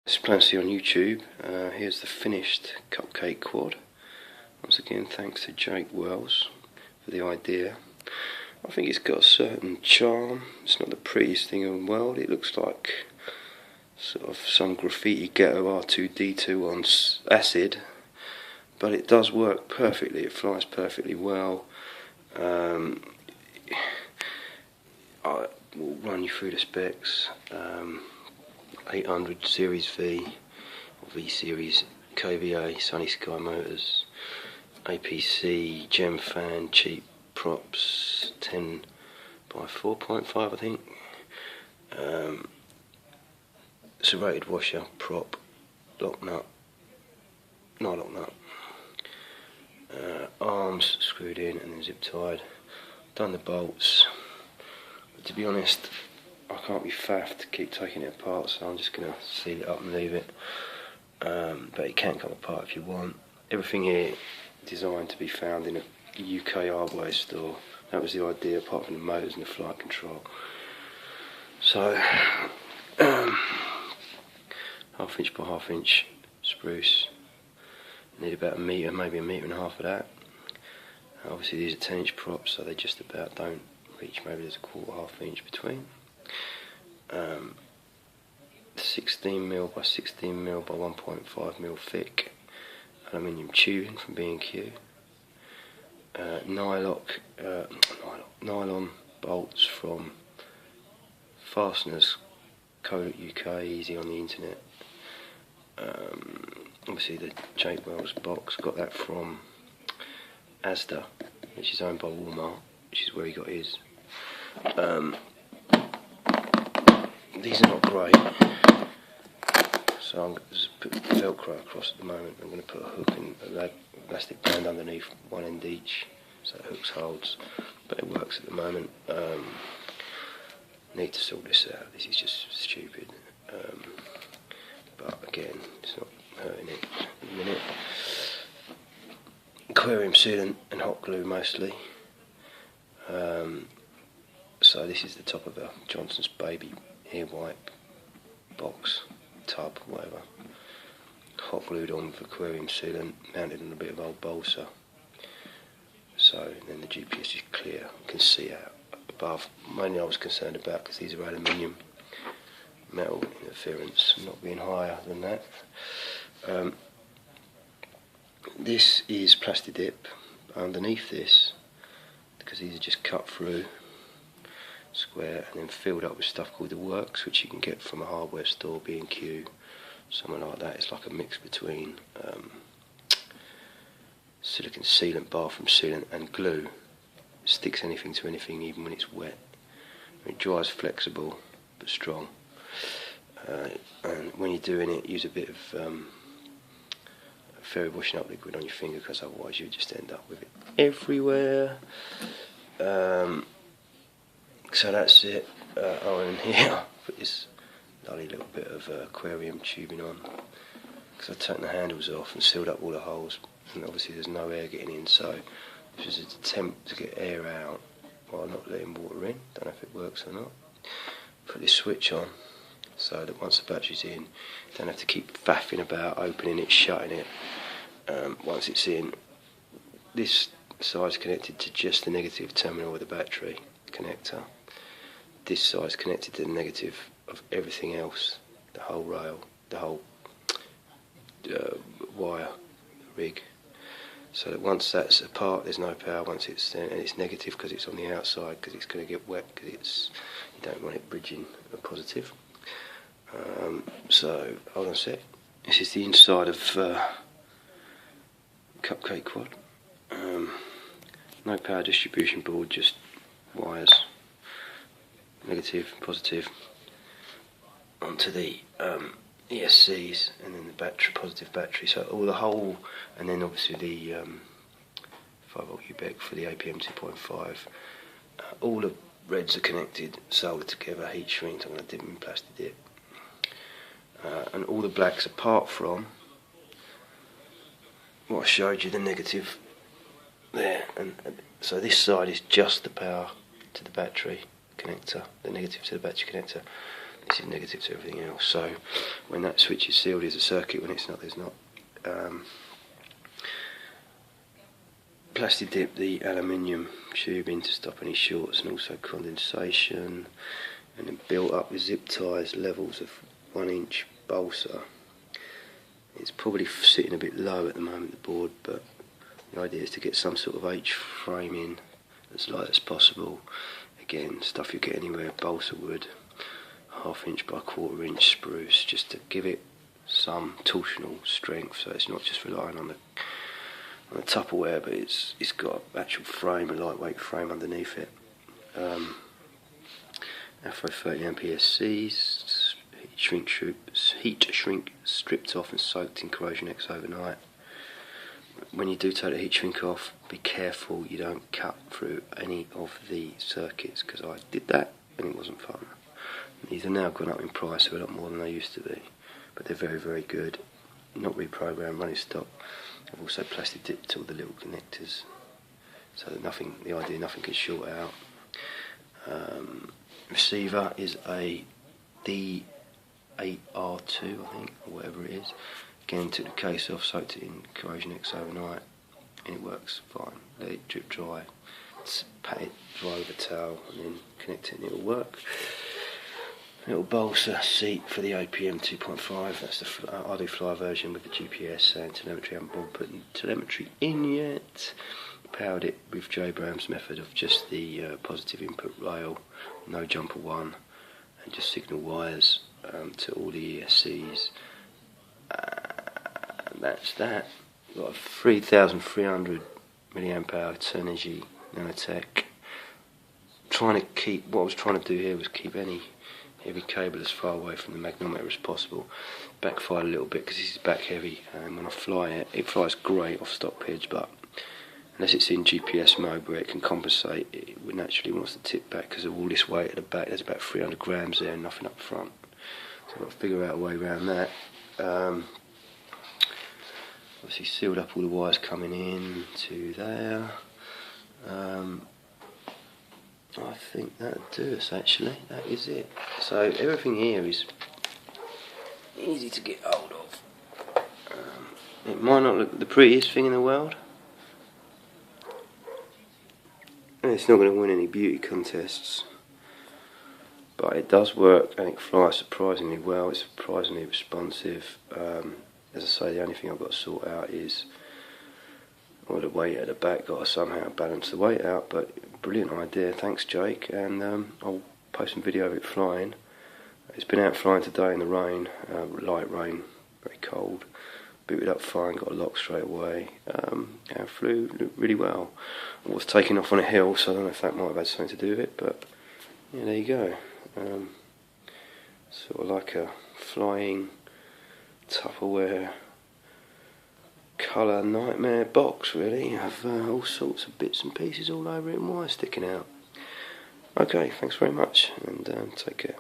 This is Plancy on YouTube. Here's the finished cupcake quad. Once again, thanks to Jake Wells for the idea. I think it's got a certain charm. It's not the prettiest thing in the world. It looks like sort of some graffiti ghetto R2D2 on acid, but it does work perfectly. It flies perfectly well. I will run you through the specs. 800 Series V or V Series KVA, Sunny Sky motors, APC, gem fan, cheap props, 10 by 4.5 I think, serrated washer, prop, lock nut, no lock nut, arms screwed in and then zip tied, done the bolts, but to be honest I can't be faffed to keep taking it apart, so I'm just going to seal it up and leave it. But it can come apart if you want. Everything here designed to be found in a UK hardware store. That was the idea, apart from the motors and the flight control. So, half inch by half inch spruce. Need about a metre, maybe a metre and a half of that. Obviously these are 10-inch props, so they just about don't reach. Maybe there's a quarter, half inch between. 16mm by 16mm by 1.5mm thick aluminium tubing from B&Q, nylon bolts from Fasteners Co. UK, easy on the internet. Obviously the Jake Wells box, got that from Asda, which is owned by Walmart, which is where he got his. These are not great, so I'm going to put Velcro across at the moment. I'm going to put a hook and a elastic band underneath, one end each, so the hooks holds, but it works at the moment. Need to sort this out, this is just stupid, but again, it's not hurting it at the minute. Aquarium sealant and hot glue mostly. So this is the top of a Johnson's Baby ear wipe box, tub, whatever, hot glued on with aquarium sealant, mounted on a bit of old balsa, so then the GPS is clear, you can see out above. Mainly I was concerned about because these are aluminium, metal interference not being higher than that. This is plastic dip underneath this, because these are just cut through square and then filled up with stuff called the Works, which you can get from a hardware store, B&Q, something like that. It's like a mix between silicone sealant, bathroom sealant and glue. It sticks anything to anything even when it's wet. It dries flexible but strong, and when you're doing it, use a bit of fairy washing up liquid on your finger, because otherwise you just end up with it everywhere. So that's it. And here, put this lovely little bit of aquarium tubing on, because I've taken the handles off and sealed up all the holes, and obviously there's no air getting in, so this is an attempt to get air out while not letting water in. Don't know if it works or not. Put this switch on so that once the battery's in, you don't have to keep faffing about opening it, shutting it. Once it's in, this side's connected to just the negative terminal of the battery connector. This side's connected to the negative of everything else, the whole rail, the whole wire rig, so that once that's apart there's no power. Once it's and it's negative because it's on the outside, because it's going to get wet, because you don't want it bridging a positive. So hold on a sec. This is the inside of cupcake quad. No power distribution board, just wires, negative, positive, onto the ESCs, and then the battery, positive battery. So all the whole, and then obviously the 5V UBEC for the APM 2.5. All the reds are connected, soldered together, heat shrink. I'm going to dip them in plastic dip. And all the blacks, apart from what I showed you, the negative there, and so this side is just the power to the battery connector, the negative to the battery connector. this is negative to everything else. So when that switch is sealed is a circuit, when it's not, there's not. Plastic dip the aluminium tubing to stop any shorts and also condensation, and then built up with zip ties levels of 1 inch balsa. It's probably sitting a bit low at the moment, the board, but the idea is to get some sort of H frame in as light as possible. Again, stuff you get anywhere, balsa wood, 1/2 inch by 1/4 inch spruce, just to give it some torsional strength, so it's not just relying on the Tupperware, but it's got an actual frame, a lightweight frame underneath it. Afro 30 ampere Cs, heat shrink stripped off and soaked in Corrosion X overnight. When you do take the heat shrink off, be careful you don't cut through any of the circuits, because I did that and it wasn't fun. These are now gone up in price, so a lot more than they used to be, but they're very, very good. Not reprogrammed, running stock. I've also plastic dipped all the little connectors, so that nothing can short out. Receiver is a D8R2, I think, or whatever it is. Again, took the case off, soaked it in Corrosion X overnight, and it works fine. Let it drip dry, pat it dry with a towel, and then connect it and it'll work. Little balsa seat for the OPM 2.5, that's the I do fly version with the GPS and telemetry. I haven't bothered putting telemetry in yet. Powered it with J. Brown's method of just the positive input rail, no jumper one, and just signal wires to all the ESCs. That's that. Got a 3,300 milliamp hour Turnigy Nanotech. What I was trying to do here was keep any heavy cable as far away from the magnometer as possible. Backfired a little bit because this is back heavy, and when I fly it, it flies great off stock pitch, but unless it's in GPS mode where it can compensate, it naturally wants to tip back because of all this weight at the back. There's about 300 grams there and nothing up front, so I've got to figure out a way around that. Obviously sealed up all the wires coming in to there. I think that'll do us, actually. That is it. So everything here is easy to get hold of. It might not look the prettiest thing in the world, and it's not going to win any beauty contests, but it does work and it flies surprisingly well. It's surprisingly responsive. As I say, the only thing I've got to sort out is the weight at the back. Got to somehow balance the weight out, but brilliant idea, thanks Jake, and I'll post some video of it flying. It's been out flying today in the rain, light rain, very cold. Booted up fine, got a lock straight away, and flew really well. I was taking off on a hill, so I don't know if that might have had something to do with it, but yeah, there you go. Sort of like a flying Tupperware colour nightmare box, really. You have all sorts of bits and pieces all over it and wires sticking out. Okay, thanks very much, and take care.